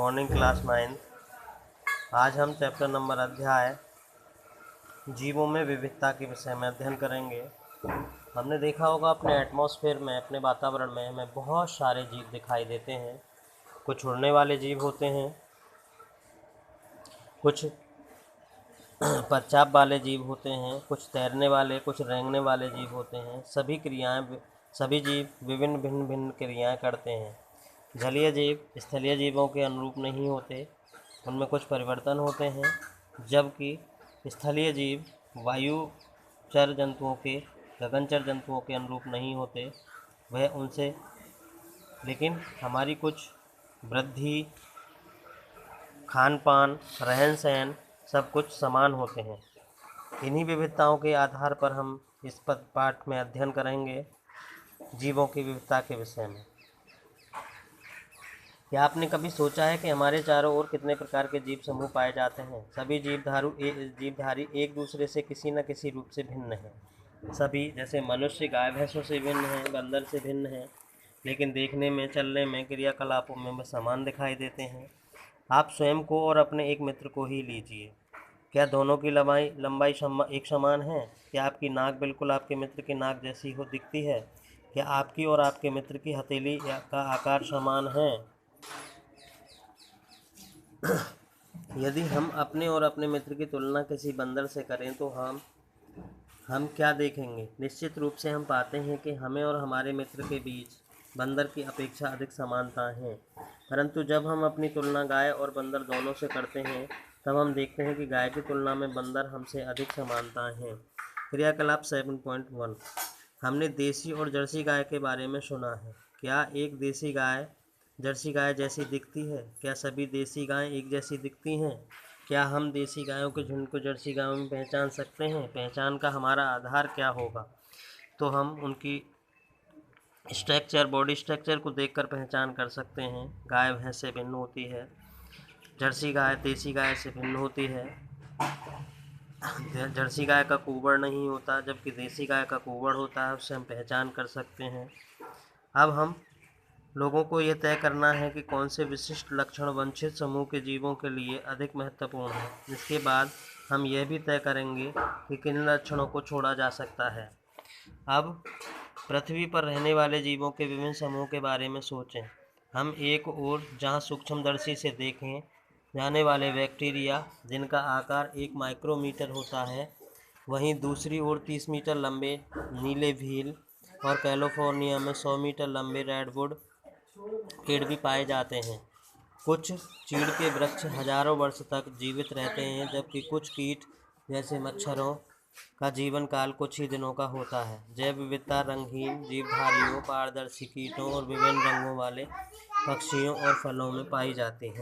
Morning class 9। आज हम chapter number अध्याय जीवों में विविधता के विषय में अध्ययन करेंगे। हमने देखा होगा अपने एटमॉस्फेयर में, अपने वातावरण में हमें बहुत सारे जीव दिखाई देते हैं। कुछ उड़ने वाले जीव होते हैं, कुछ पदचाप वाले जीव होते हैं, कुछ तैरने वाले, कुछ रेंगने वाले जीव होते हैं। सभी जीव भिन्न भिन्न क्रियाएं करते हैं। जलीय जीव स्थलीय जीवों के अनुरूप नहीं होते, उनमें कुछ परिवर्तन होते हैं, जबकि स्थलीय जीव वायुचर जंतुओं के, गगनचर जंतुओं के अनुरूप नहीं होते। वह उनसे लेकिन हमारी कुछ वृद्धि, खान पान, रहन सहन सब कुछ समान होते हैं। इन्हीं विविधताओं के आधार पर हम इस पाठ में अध्ययन करेंगे जीवों की विविधता के विषय में। क्या आपने कभी सोचा है कि हमारे चारों ओर कितने प्रकार के जीव समूह पाए जाते हैं? सभी जीवधारी एक दूसरे से किसी न किसी रूप से भिन्न हैं। सभी, जैसे मनुष्य गाय भैंसों से भिन्न हैं, बंदर से भिन्न हैं, लेकिन देखने में, चलने में, क्रियाकलापों में वे समान दिखाई देते हैं। आप स्वयं को और अपने एक मित्र को ही लीजिए। क्या दोनों की लंबाई एक समान है? क्या आपकी नाक बिल्कुल आपके मित्र की नाक जैसी दिखती है? क्या आपकी और आपके मित्र की हथेली का आकार समान है? यदि हम अपने और अपने मित्र की तुलना किसी बंदर से करें तो हम क्या देखेंगे? निश्चित रूप से हम पाते हैं कि हमें और हमारे मित्र के बीच बंदर की अपेक्षा अधिक समानता है। परंतु जब हम अपनी तुलना गाय और बंदर दोनों से करते हैं, तब हम देखते हैं कि गाय की तुलना में बंदर हमसे अधिक समानता है। क्रियाकलाप 7.1। हमने देसी और जर्सी गाय के बारे में सुना है। क्या एक देसी गाय जर्सी गाय जैसी दिखती है? क्या सभी देसी गायें एक जैसी दिखती हैं? क्या हम देसी गायों के झुंड को जर्सी गायों में पहचान सकते हैं? पहचान का हमारा आधार क्या होगा? तो हम उनकी बॉडी स्ट्रक्चर को देखकर पहचान कर सकते हैं। गाय भैंस से भिन्न होती है, जर्सी गाय देसी गाय से भिन्न होती है। जर्सी गाय का कुबड़ नहीं होता, जबकि देसी गाय का कुबड़ होता है, उससे हम पहचान कर सकते हैं। अब हम लोगों को यह तय करना है कि कौन से विशिष्ट लक्षण वंचित समूह के जीवों के लिए अधिक महत्वपूर्ण है। इसके बाद हम यह भी तय करेंगे कि किन लक्षणों को छोड़ा जा सकता है। अब पृथ्वी पर रहने वाले जीवों के विभिन्न समूहों के बारे में सोचें। हम एक ओर जहां सूक्ष्मदर्शी से देखें जाने वाले बैक्टीरिया, जिनका आकार 1 माइक्रोमीटर होता है, वहीं दूसरी ओर 30 मीटर लंबे नीले व्हील और कैलिफोर्निया में 100 मीटर लंबे रेडवुड पेड़ भी पाए जाते हैं। कुछ चीड़ के वृक्ष हजारों वर्ष तक जीवित रहते हैं, जबकि कुछ कीट जैसे मच्छरों का जीवन काल कुछ ही दिनों का होता है। जैव विविधता रंगहीन जीवधारियों, पारदर्शी कीटों और विभिन्न रंगों वाले पक्षियों और फलों में पाई जाती है।